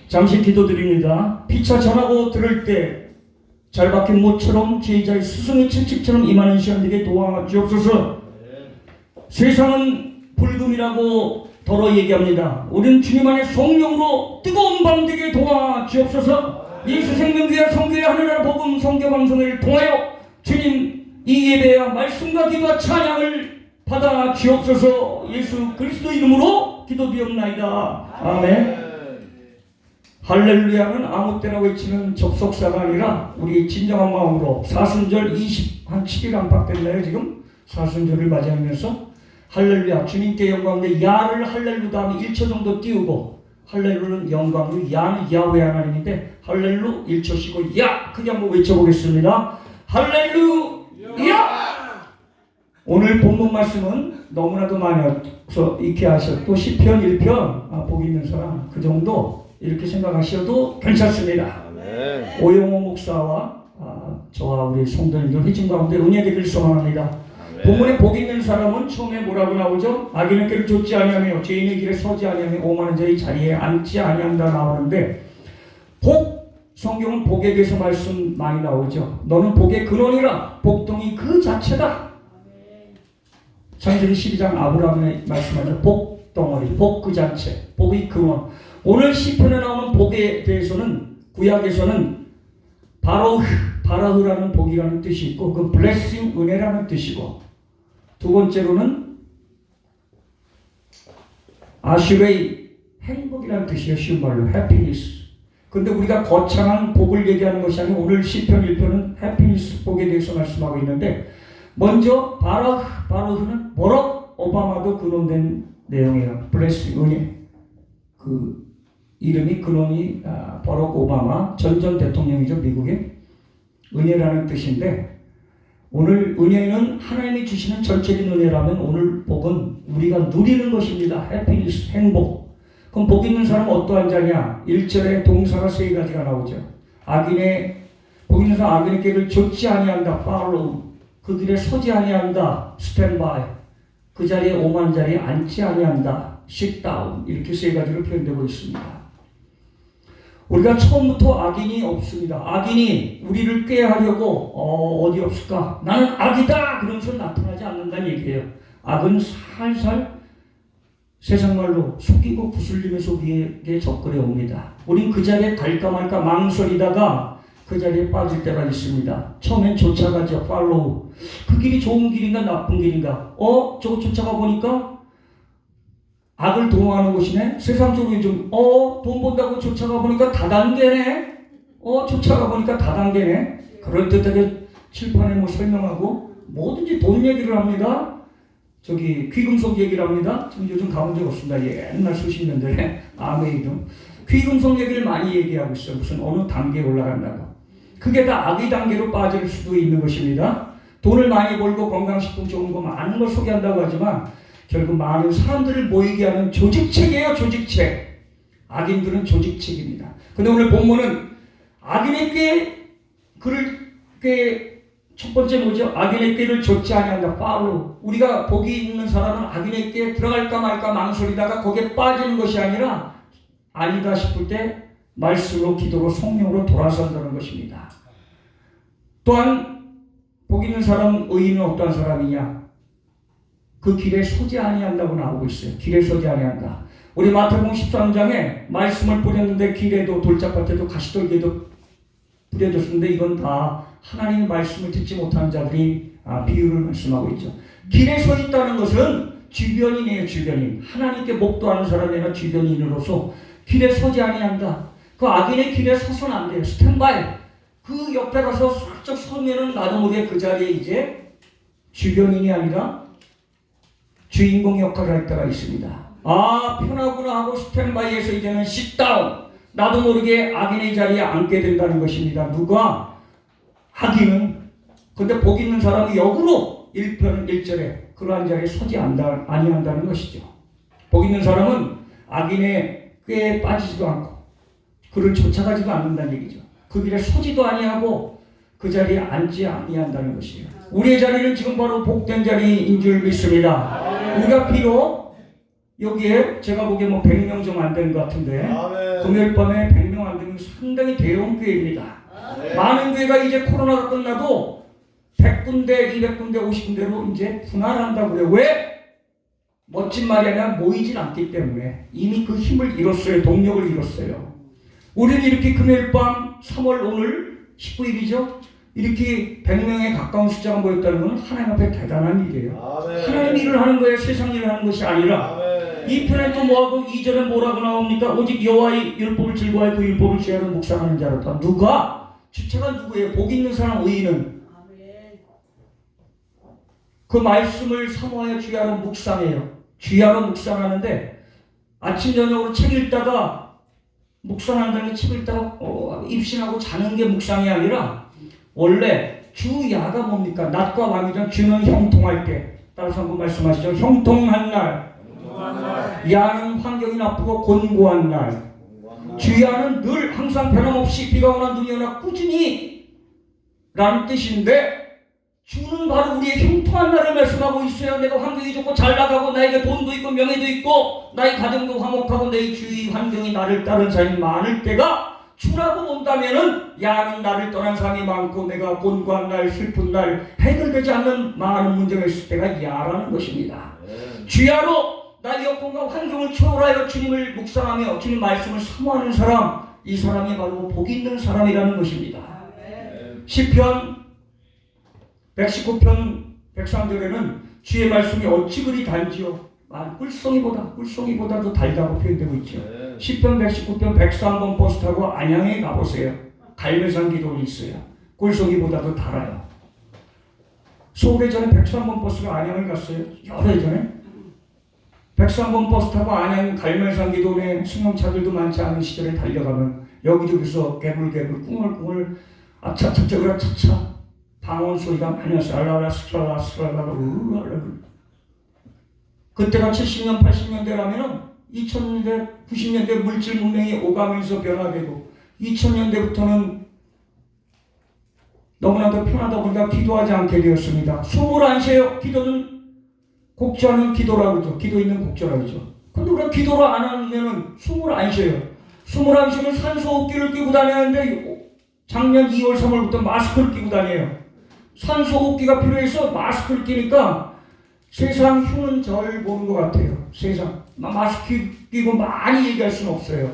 잠시 기도드립니다. 피차 전하고 들을 때 잘 박힌 못처럼 제자의 스승의 채찍처럼 임하는 시간 되게 도와주옵소서. 세상은 불금이라고 더러 얘기합니다. 우리는 주님 안에 성령으로 뜨거운 밤 되게 도와주옵소서. 예수 생명교회 성교회 하늘나라 복음 성교 방송을 통하여 주님 이 예배와 말씀과 기도와 찬양을 받아 주옵소서. 예수 그리스도 이름으로 기도드리옵나이다. 아멘. 할렐루야는 아무 때나 외치는 접속사가 아니라 우리 진정한 마음으로 사순절 7일 안팎됐나요 지금? 사순절을 맞이하면서 할렐루야 주님께 영광인데 야를 할렐루 다음에 1초 정도 띄우고 할렐루는 영광이고 야는 야훼 하나님인데 할렐루 1초 쉬고 야 크게 한번 외쳐보겠습니다. 할렐루야. 오늘 본문 말씀은 너무나도 많이 익히 하셨고 시편 1편 복 있는 사람 그 정도 이렇게 생각하셔도 괜찮습니다. 아멘. 오영호 목사와 저와 우리 성도님들 회중 가운데 은혜 되길 소망합니다. 본문에 복 있는 사람은 처음에 뭐라고 나오죠? 악인의 길을 좇지 아니하며 죄인의 길에 서지 아니하며 오만한 자의 자리에 앉지 아니한다 나오는데 복, 성경은 복에 대해서 말씀 많이 나오죠. 너는 복의 근원이라 복동이 그 자체다. 창세기 12장 아브라함의 말씀하죠. 복덩어리, 복 그 자체, 복의 근원. 오늘 시편에 나오는 복에 대해서는 구약에서는 바라흐라는 복이라는 뜻이 있고 그 블레싱 은혜라는 뜻이고 두 번째로는 아슈레이 행복이라는 뜻이에요. 쉬운 말로 해피니스. 근데 우리가 거창한 복을 얘기하는 것이 아니고 오늘 시편 1편은 해피니스 복에 대해서 말씀하고 있는데 먼저 바라흐는 버럭 오바마도 근원된 내용이에요. 블레싱 은혜. 그 이름이 근원이 버럭 오바마 전 대통령이죠. 미국의 은혜라는 뜻인데 오늘 은혜는 하나님이 주시는 전체적인 은혜라면 오늘 복은 우리가 누리는 것입니다. 해피니스 행복. 그럼 복 있는 사람은 어떠한 자냐? 1절에 동사가 세 가지가 나오죠. 복 있는 사람 악인의 길을 좇지 아니한다. follow. 그 길에 서지 아니한다. stand by. 그 자리에 오만 자리에 앉지 아니한다. sit down. 이렇게 세 가지로 표현되고 있습니다. 우리가 처음부터 악인이 없습니다. 악인이 우리를 꾀하려고 어디 없을까? 나는 악이다! 그러면서 나타나지 않는다는 얘기예요. 악은 살살 세상말로 속이고 구슬리면서 우리에게 접근해 옵니다. 우린 그 자리에 갈까 말까 망설이다가 그 자리에 빠질 때가 있습니다. 처음엔 쫓아가죠. 팔로우. 그 길이 좋은 길인가 나쁜 길인가? 저거 쫓아가 보니까 악을 도모하는 곳이네. 세상적으로 돈 번다고 쫓아가 보니까 다단계네. 쫓아가 보니까 다단계네. 그럴듯하게 칠판에 설명하고 뭐든지 돈 얘기를 합니다. 귀금속 얘기를 합니다. 지금 요즘 가본 적 없습니다. 옛날 수십 년 전에 아메이도 귀금속 얘기를 많이 얘기하고 있어요. 무슨 어느 단계에 올라간다고. 그게 다 악의 단계로 빠질 수도 있는 것입니다. 돈을 많이 벌고 건강식품 좋은 거 많은 걸 소개한다고 하지만 결국 많은 사람들을 모이게 하는 조직책이에요. 조직책. 악인들은 조직책입니다. 근데 오늘 본문은 악인에게 첫 번째 뭐죠? 악인의 꾀를 좇지 아니한다. 팔로우. 우리가 복이 있는 사람은 악인의 꾀에 들어갈까 말까 망설이다가 거기에 빠지는 것이 아니라 아니다 싶을 때 말씀으로 기도로 성령으로 돌아선다는 것입니다. 또한 복 있는 사람 의인은 어떠한 사람이냐? 그 길에 서지 아니한다고 나오고 있어요. 길에 서지 아니한다. 우리 마태복음 13장에 말씀을 뿌렸는데 길에도 돌짝밭에도 가시떨기에도 뿌려졌는데 이건 다 하나님의 말씀을 듣지 못한 자들이 비유를 말씀하고 있죠. 길에 서 있다는 것은 주변인이에요. 주변인. 하나님께 목도하는 사람이 아니라 주변인으로서 길에 서지 아니한다. 그 악인의 길에 서서는 안 돼요. 스탠바이. 그 옆에 가서 슬쩍 서면은 나도 모르게 그 자리에 이제 주변인이 아니라 주인공 역할을 할 때가 있습니다. 편하구나 하고 스탠바이에서 이제는 sit-down. 나도 모르게 악인의 자리에 앉게 된다는 것입니다. 누가? 악인은. 근데 복 있는 사람이 역으로 1편 1절에 그러한 자리에 서지 아니한다는 것이죠. 복 있는 사람은 악인의 꾀에 빠지지도 않고 그를 쫓아가지도 않는다는 얘기죠. 그 길에 서지도 아니하고 그 자리에 앉지 아니한다는 것이에요. 우리의 자리는 지금 바로 복된 자리인 줄 믿습니다. 우리가 비록 여기에 제가 보기에 뭐 100명 좀 안 되는 것 같은데 금요일 밤에 100명 안 되면 상당히 대형 교회입니다. 많은 교회가 이제 코로나가 끝나도 100군데, 200군데, 50군데로 이제 분할한다고 그래요. 왜? 멋진 말이 아니라 모이질 않기 때문에 이미 그 힘을 잃었어요. 동력을 잃었어요. 우리는 이렇게 금요일 밤 3월 오늘 19일이죠. 이렇게 100명에 가까운 숫자가 모였다는 건 하나님 앞에 대단한 일이에요. 하나님 일을 하는 거예요. 세상 일을 하는 것이 아니라. 이 편에 또 뭐하고 2절에 뭐라고 나옵니까? 오직 여호와의 율법을 즐거워하여 그 율법을 취하는 묵상하는 자로다. 누가? 주체가 누구예요? 복 있는 사람 의인은 그 말씀을 사모하여 주야로 묵상해요. 주야로 묵상하는데 아침 저녁으로 책 읽다가 묵상한다는 게 책 읽다가 입신하고 자는 게 묵상이 아니라 원래 주야가 뭡니까? 낮과 밤이죠. 주는 형통할 때. 따라서 한번 말씀하시죠. 형통한 날. 야는 환경이 나쁘고 곤고한 날. 주야는 늘 항상 변함없이 비가 오나 눈이 오나 꾸준히 라는 뜻인데 주는 바로 우리의 형통한 날을 말씀하고 있어요. 내가 환경이 좋고 잘 나가고 나에게 돈도 있고 명예도 있고 나의 가정도 화목하고 내 주위 환경이 나를 따른 사람이 많을 때가 주라고 본다면은 야는 나를 떠난 사람이 많고 내가 곤고한 날 슬픈 날 해결되지 않는 많은 문제가 있을 때가 야라는 것입니다. 주야로 나의 여건과 환경을 초월하여 주님을 묵상하며 주님 말씀을 사모하는 사람, 이 사람이 바로 복 있는 사람이라는 것입니다. 시편 119편 103절에는 주의 말씀이 어찌 그리 단지요 꿀송이보다도 달다고 표현되고 있죠. 시편 119편 103번 버스 타고 안양에 가보세요. 갈매산 기도원이 있어요. 꿀송이보다도 달아요. 소오래전에 103번 버스가 안양을 갔어요. 여러 해 전에 103번 버스 타고 안양 갈매산 기도원에 승용차들도 많지 않은 시절에 달려가면 여기저기서 개굴개굴 꿍얼꿍얼 아차차차 차차 방언 소리가 많이 났어요. 알라라스라라스라라라 그때가 70년 80년대라면은 2000년대 90년대 물질 문명이 오가면서 변화되고 2000년대부터는 너무나도 편하다 보니까 기도하지 않게 되었습니다. 숨을 안 쉬어요. 기도는 곡조하는 기도라고 그러죠. 기도 있는 곡조라고 그러죠. 근데 우리가 기도를 안 하면은 숨을 안 쉬어요. 숨을 안 쉬면 산소호흡기를 끼고 다니는데 작년 2월 3월부터 마스크를 끼고 다녀요. 산소호흡기가 필요해서 마스크를 끼니까 세상 흉은 절 보는 것 같아요. 세상 마스크 끼고 많이 얘기할 수는 없어요.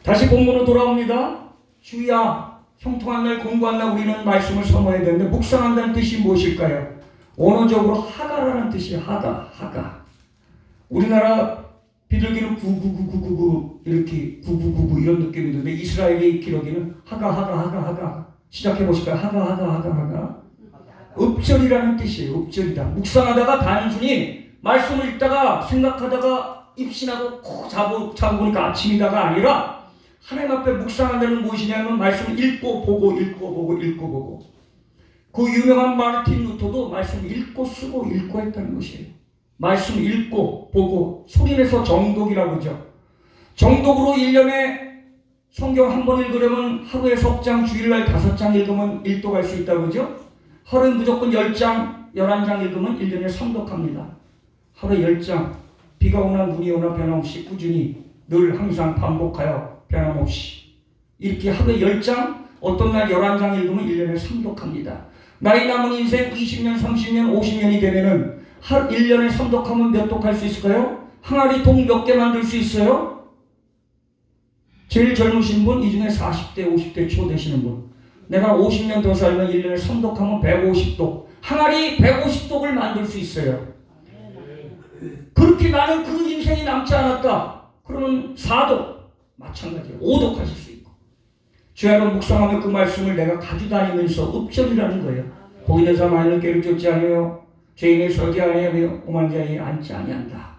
다시 본문으로 돌아옵니다. 주야 형통한 날 공부한 날 우리는 말씀을 사모해야 되는데 묵상한다는 뜻이 무엇일까요? 원어적으로 하가라는 뜻이에요. 하가. 우리나라 비둘기는 구구구구구구 이렇게 구구구구 이런 느낌이 드는데 이스라엘의 기록에는 하가 시작해 보실까요? 하가 읍절이라는 뜻이에요. 읍절이다. 묵상하다가 단순히 말씀을 읽다가 생각하다가 입신하고 콕 잡아보니까 아침이다가 아니라 하나님 앞에 묵상한다는 무엇이냐면 말씀을 읽고 보고 그 유명한 마르틴 루터도 말씀을 읽고 쓰고 읽고 했다는 것이에요. 말씀 읽고 보고 소리내서 정독이라고 그러죠. 정독으로 1년에 성경 한 번 읽으려면 하루에 석장, 주일날 5장 읽으면 1도 갈 수 있다고 그러죠. 하루에 무조건 10장, 11장 읽으면 1년에 3독합니다. 하루에 10장, 비가 오나 눈이 오나 변함없이 꾸준히 늘 항상 반복하여 변함없이 이렇게 하루에 10장, 어떤 날 11장 읽으면 1년에 3독합니다. 나이 남은 인생 20년, 30년, 50년이 되면은 1년에 3독하면 몇 독 할 수 있을까요? 항아리 통 몇 개 만들 수 있어요? 제일 젊으신 분, 이 중에 40대, 50대 초 되시는 분. 내가 50년 더 살면 1년에 3독하면 150독. 항아리 150독을 만들 수 있어요. 그렇게 나는 그 인생이 남지 않았다. 그러면 4독. 마찬가지예요. 5독 하실 수 있고. 주야로 묵상하며 그 말씀을 내가 가져다니면서 읍절이라는 거예요. 보이는 사람 하나님을 깨를 쫓지 아니하며 죄인의 서지 아니하며 오만 자에 앉지 아니한다.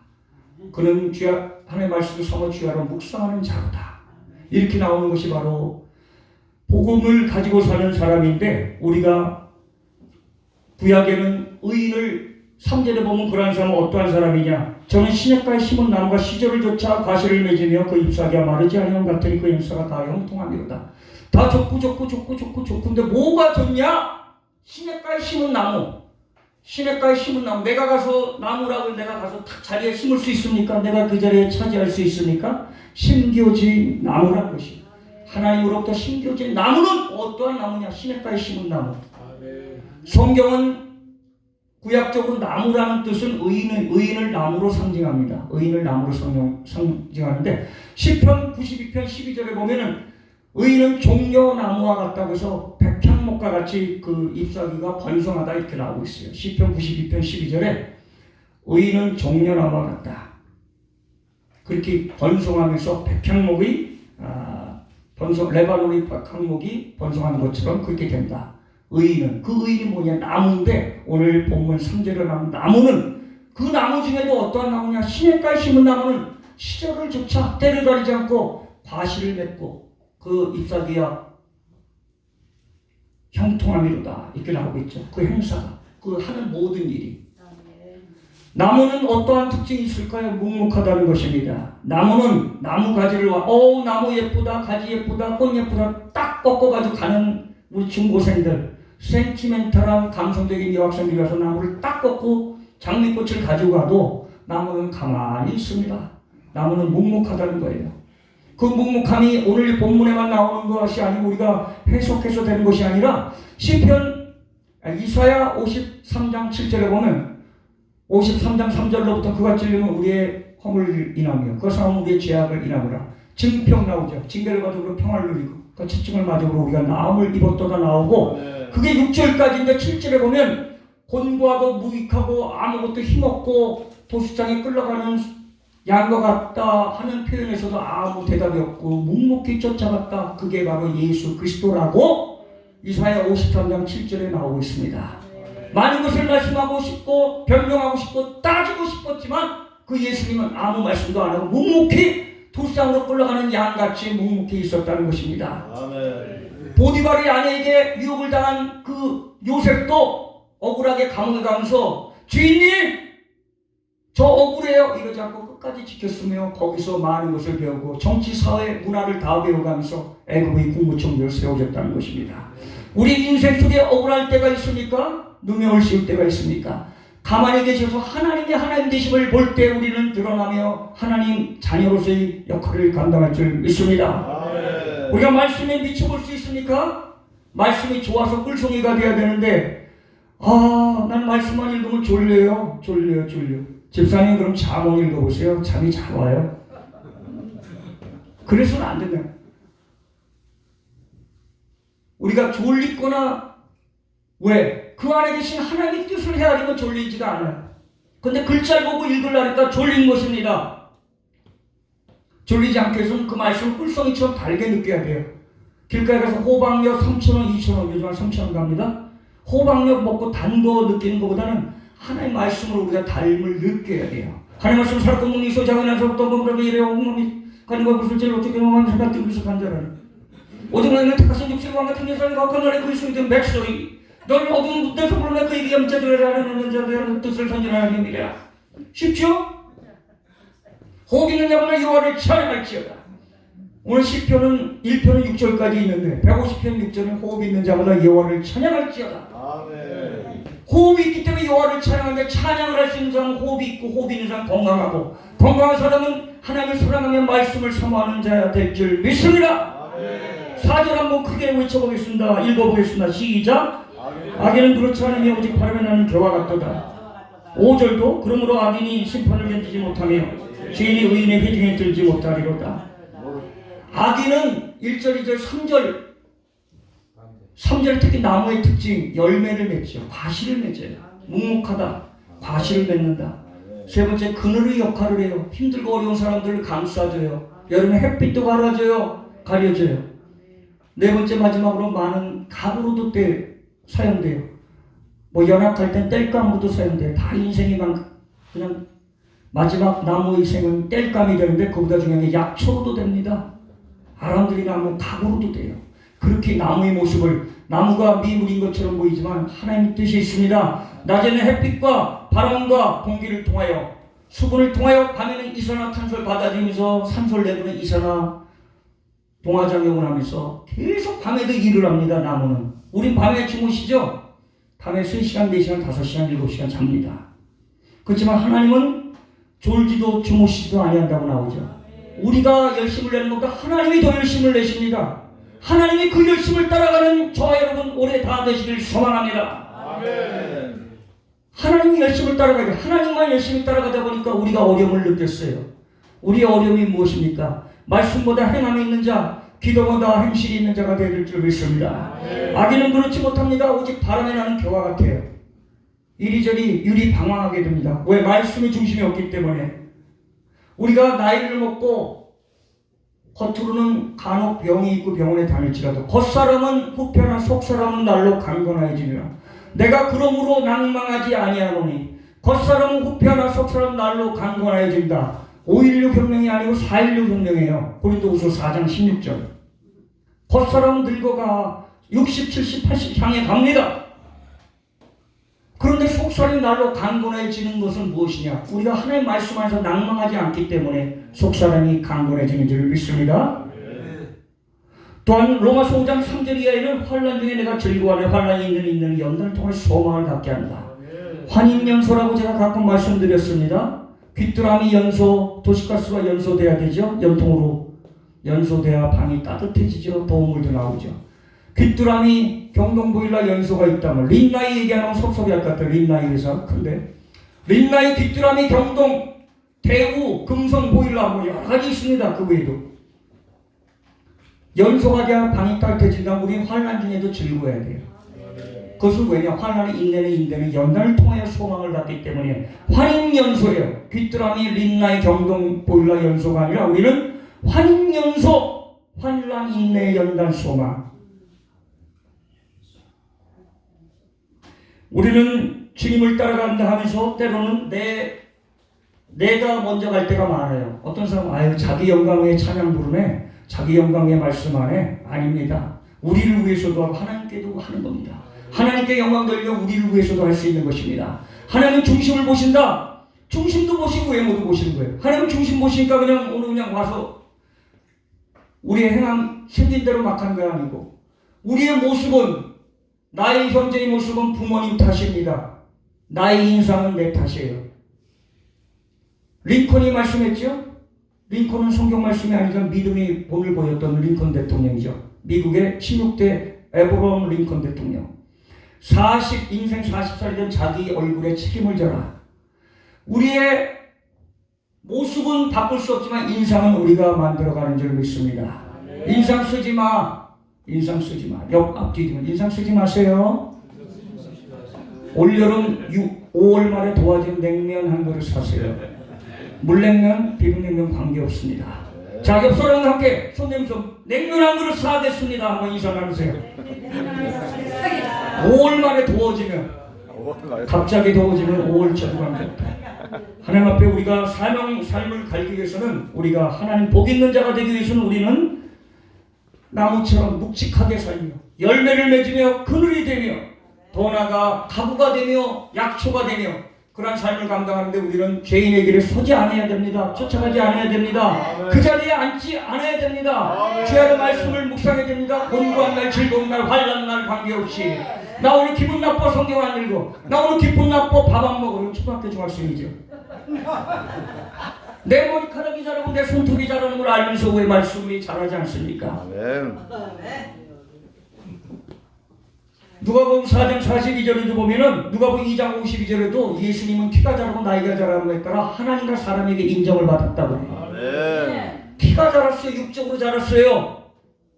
그는 주야 하나님의 말씀을 삼아 주야로 묵상하는 자로다. 이렇게 나오는 것이 바로 복음을 가지고 사는 사람인데 우리가 구약에는 의인을 3절에 보면 그러한 사람은 어떠한 사람이냐? 저는 시냇가에 심은 나무가 시절을 쫓아 과실을 맺으며 그 잎사귀가 마르지 아니함 같으니 그 역사가 다 형통함이로다. 다 좋고 좋은데 뭐가 좋냐? 시냇가에 심은 나무 시냇가에 심은 나무, 내가 가서 나무라고 내가 가서 탁 자리에 심을 수 있습니까? 내가 그 자리에 차지할 수 있습니까? 심겨진 나무라는 것이. 하나님으로부터 심겨진 나무는 어떠한 나무냐? 시냇가에 심은 나무. 성경은 구약적으로 나무라는 뜻은 의인을 나무로 상징합니다. 의인을 나무로 상징하는데 시편 92편 12절에 보면은 의인은 종려나무와 같다고 해서 백향목과 같이 그 잎사귀가 번성하다 이렇게 나오고 있어요. 시편 92편 12절에 의인은 종려나무와 같다. 그렇게 번성하면서 백향목이 레바논의 백향목이 번성하는 것처럼 그렇게 된다. 의인은 그 의인이 뭐냐? 나무인데 오늘 본문 3절에 나온 나무는 그 나무 중에도 어떠한 나무냐? 시냇가에 심은 나무는 시절을 조차 때를 가리지 않고 과실을 맺고 그 잎사귀야 형통함이로다 이렇게 나오고 있죠. 그 행사가 그 하는 모든 일이. 나무는 어떠한 특징이 있을까요? 묵묵하다는 것입니다. 나무는 나무 가지를 나무 예쁘다, 가지 예쁘다, 꽃 예쁘다 딱 꺾어가지고 가는 우리 중고생들 센티멘탈한 감성적인 여학생들이 와서 나무를 딱 꺾고 장미꽃을 가지고 가도 나무는 가만히 있습니다. 나무는 묵묵하다는 거예요. 그 묵묵함이 오늘 본문에만 나오는 것이 아니고 우리가 해석해서 되는 것이 아니라 시편 이사야 53장 7절에 보면 53장 3절로부터 그가 찔리면 우리의 허물을 인하며 그 싸움 우리의 죄악을 인하므라. 증평 나오죠. 징계를 가지고 평화를 누리고 그 채찍을 맞으므로 우리가 나음을 입었도다 나오고 그게 6절까지인데 7절에 보면 곤고하고 무익하고 아무것도 힘없고 도수장에 끌려가는 양과 같다 하는 표현에서도 아무 대답이 없고 묵묵히 쫓아갔다. 그게 바로 예수 그리스도라고 이사야 53장 7절에 나오고 있습니다. 많은 것을 말씀하고 싶고 변명하고 싶고 따지고 싶었지만 그 예수님은 아무 말씀도 안 하고 묵묵히 도수장으로 끌려가는 양같이 묵묵히 있었다는 것입니다. 아멘. 보디발의 아내에게 유혹을 당한 그 요셉도 억울하게 감옥에 가면서 주인님 저 억울해요 이러지 않고 끝까지 지켰으며 거기서 많은 것을 배우고 정치, 사회, 문화를 다 배워가면서 애굽의 국무총리를 세워졌다는 것입니다. 우리 인생 속에 억울할 때가 있습니까? 누명을 씌울 때가 있습니까? 가만히 계셔서 하나님의 하나님 되심을 볼 때 우리는 드러나며 하나님 자녀로서의 역할을 감당할 줄 믿습니다. 우리가 말씀에 미쳐볼 수 있습니까? 말씀이 좋아서 꿀송이가 되어야 되는데 난 말씀만 읽으면 졸려요. 집사님 그럼 잠언 읽어보세요. 잠이 잘 와요. 그래서는 안 된다. 우리가 졸리거나 왜? 그 안에 계신 하나님의 뜻을 헤아리면 졸리지가 않아요. 근데 글자를 보고 읽으려니까 졸린 것입니다. 졸리지 않게 해서는 그 말씀을 꿀송이처럼 달게 느껴야 돼요. 길가에 가서 호박엿 3,000원, 2,000원, 요즘 한 3,000원 갑니다. 호박엿 먹고 단 거 느끼는 것보다는 하나님 말씀으로 우리가 닮을 느껴야 돼요. 하나님 말씀 살고 먹는 소장이나서부터 뭐라고 이래요. 엉망이 가는거 무슨 제일 어떻게 먹는 생각도 그래서 간절하네. 오징어는 택하신 육체와 같은 여사는 각각 너의 그 있으면 맥소이 너를 어두운 데서 불러내 그 입이 염자들이라는 자들의 뜻을 선전하는 힘이라. 쉽죠? 호흡 있는 자마다 여호와를 찬양할지어다. 오늘 시편은 1편은 6절까지 있는데 150편 6절은 호흡 있는 자마다 여호와를 찬양할지어다. 아멘. 호흡이 있기 때문에 여호와를 찬양하는데 찬양을 할 수 있는 사람은 호흡이 있고 호흡이 있는 사람은 건강하고 건강한 사람은 하나님을 사랑하며 말씀을 사모하는 자야 될 줄 믿습니다. 아멘. 4절 한번 크게 외쳐보겠습니다. 읽어보겠습니다. 시작. 악인은 그렇지 않으며 오직 바람에 나는 겨와 같도다. 5절도 그러므로 악인이 심판을 견디지 못하며 죄인이 의인의 회중에 들지 못하리로다. 악인은 1절, 2절, 3절 특히 나무의 특징 열매를 맺죠. 과실을 맺어요. 묵묵하다. 과실을 맺는다. 세 번째 그늘의 역할을 해요. 힘들고 어려운 사람들을 감싸줘요. 여름에 햇빛도 가려줘요. 네 번째 마지막으로 많은 가구로도 사용돼요. 뭐 연합할 땐 땔감으로도 사용돼요. 다 인생이 그냥 마지막 나무의 생은 땔감이 되는데 그보다 중요한 게 약초로도 됩니다. 아람들이 나무 가구로도 돼요. 그렇게 나무의 모습을 나무가 미물인 것처럼 보이지만 하나님의 뜻이 있습니다. 낮에는 햇빛과 바람과 공기를 통하여 수분을 통하여 밤에는 이산화탄소를 받아들이면서 산소를 내보는 이산화동화작용을 하면서 계속 밤에도 일을 합니다. 나무는. 우린 밤에 주무시죠? 밤에 3시간, 4시간, 5시간, 7시간 잡니다. 그렇지만 하나님은 졸지도 주무시지도 아니한다고 나오죠. 우리가 열심을 내는 것보다 하나님이 더 열심을 내십니다. 하나님이 그 열심을 따라가는 저와 여러분 올해 다 되시길 소망합니다. 아멘. 하나님이 열심을 따라가야 돼. 하나님만 열심히 따라가다 보니까 우리가 어려움을 느꼈어요. 우리의 어려움이 무엇입니까? 말씀보다 행함이 있는 자, 기도보다 행실이 있는 자가 되릴 줄 믿습니다. 악인은 그렇지 못합니다. 오직 바람에 나는 겨와 같아요. 이리저리 유리방황하게 됩니다. 왜? 말씀의 중심이 없기 때문에. 우리가 나이를 먹고 겉으로는 간혹 병이 있고 병원에 다닐지라도 겉사람은 후패나 속사람은 날로 강건하여지니라. 내가 그러므로 낭망하지 아니하노니 겉사람은 후패나 속사람은 날로 강건하여진다. 5.16 혁명이 아니고 4.16 혁명이에요. 고린도후서 4장 16절. 겉사람은 늙어가 60, 70, 80 향해 갑니다. 그런데 속사람이 날로 강건해지는 것은 무엇이냐? 우리가 하나님 말씀 안에서 낭망하지 않기 때문에 속사람이 강건해지는 줄 믿습니다. 또한 로마서 5장 3절 이하에는 환난 중에 내가 즐거워하며 환난이 있는 연단을 통해 소망을 갖게 한다. 환인연소라고 제가 가끔 말씀드렸습니다. 귀뚜라미 연소, 도시가스가 연소돼야 되죠. 연통으로 연소돼야 방이 따뜻해지죠. 더운 물도 나오죠. 귀뚜라미 경동보일러 연소가 있다면 린나이 얘기하면 섭섭해할 것 같아요. 린나이 회사 큰데 린나이, 귀뚜라미, 경동, 대우, 금성 보일러 뭐 여러 가지 있습니다. 그 외에도 연소가 돼야 방이 따뜻해진다면 우리는 환난 중에도 즐거워야 돼요. 그것은 왜냐? 환난의 인내는 연단을 통하여 소망을 갖기 때문에 환인연소예요. 귀뚜라미, 린나이, 경동, 보일러 연소가 아니라 우리는 환인연소, 환난, 인내, 연단, 소망. 우리는 주님을 따라간다 하면서 때로는 내가 먼저 갈 때가 많아요. 어떤 사람은 자기 영광의 찬양 부르네, 자기 영광의 말씀 안에. 아닙니다. 우리를 위해서도 하고 하나님께도 하는 겁니다. 하나님께 영광 돌려 우리를 위해서도 할 수 있는 것입니다. 하나님은 중심을 보신다. 중심도 보시고 외모도 보시는 거예요. 하나님은 중심 보시니까 그냥 오늘 그냥 와서 우리의 행함 생긴 대로 막 하는 게 아니고, 우리의 모습은, 나의 현재의 모습은 부모님 탓입니다. 나의 인상은 내 탓이에요. 링컨이 말씀했죠? 링컨은 성경 말씀이 아니라 믿음의 본을 보였던 링컨 대통령이죠. 미국의 16대 에브러함 링컨 대통령. 인생 40살이 된 자기 얼굴에 책임을 져라. 우리의 모습은 바꿀 수 없지만 인상은 우리가 만들어가는 줄 믿습니다. 인상 쓰지 마. 인상 쓰지 마. 앞뒤지만 인상 쓰지 마세요. 올여름 5월 말에 도와준 냉면 한 그릇 사세요. 물냉면, 비빔냉면 관계없습니다. 자, 옆 사람과 함께 손 내밀어서 냉면 한 그릇 사겠습니다. 한번 인사 나누세요. 5월 말에 더워지면, 갑자기 더워지면 5월 저주갑니다. 하나님 앞에 우리가 삶을 갈기 위해서는, 우리가 하나님 복 있는 자가 되기 위해서는 우리는 나무처럼 묵직하게 살며 열매를 맺으며 그늘이 되며 더 나아가 가구가 되며 약초가 되며 그러한 삶을 감당하는데 우리는 죄인의 길에 서지 않아야 됩니다. 쫓아가지 않아야 됩니다. 그 자리에 앉지 않아야 됩니다. 주야의 말씀을 묵상해야 됩니다. 공부한 날, 즐거운 날, 환난 날 관계없이. 나 오늘 기분 나빠 성경 안 읽어. 나 오늘 기분 나빠 밥 안 먹어. 이건 초등학교 중학생이죠. 내 머리카락이 자라고 내 손톱이 자라는 걸 알면서 왜 말씀이 자라지 않습니까? 누가복음 4장 42절에도 보면은, 누가복음 2장 52절에도 예수님은 키가 자라고 나이가 자라는 것에 따라 하나님과 사람에게 인정을 받았다고 해요. 키가 자랐어요. 육적으로 자랐어요.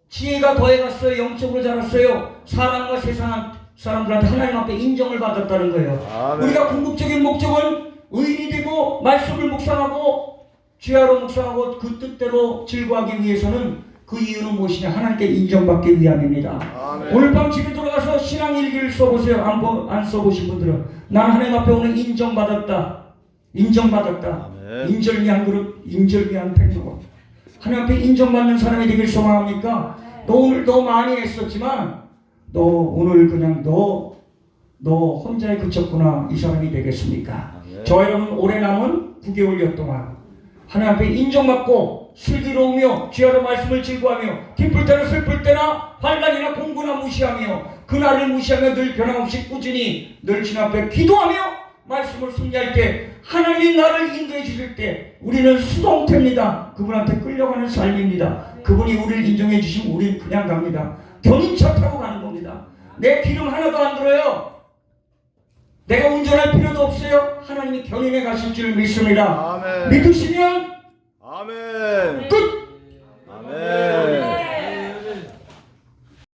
지혜가 더해갔어요. 영적으로 자랐어요. 사람과 세상 사람들한테 하나님 앞에 인정을 받았다는 거예요. 우리가 궁극적인 목적은 의인이 되고 말씀을 묵상하고 주야로 묵상하고 그 뜻대로 즐거워하기 위해서는, 그 이유는 무엇이냐? 하나님께 인정받기 위함입니다. 오늘 밤 집에 돌아가서 신앙 일기를 써보세요. 안 써보신 분들은. 나는 하나님 앞에 오늘 인정받았다. 인정받았다. 인절미한 그릇, 인절미한 팽로가. 하나님 앞에 인정받는 사람이 되길 소망합니까? 너 오늘 너 많이 했었지만 너 오늘 그냥 너 혼자에 그쳤구나. 이 사람이 되겠습니까? 저 여러분 올해 남은 9개월여 동안 하나님 앞에 인정받고 슬기로우며 주야로 말씀을 즐거워하며 기쁠 때나 슬플 때나 환난이나 공고나 무시하며 그날을 무시하며 늘 변함없이 꾸준히 늘 주님 앞에 기도하며 말씀을 순리할 때 하나님이 나를 인도해 주실 때 우리는 수동태입니다. 그분한테 끌려가는 삶입니다. 그분이 우리를 인정해 주시면 우리는 그냥 갑니다. 견인차 타고 가는 겁니다. 내 기름 하나도 안 들어요. 내가 운전할 필요도 없어요. 하나님이 견인해 가실 줄 믿습니다. 아멘. 믿으시면 아멘. 끝!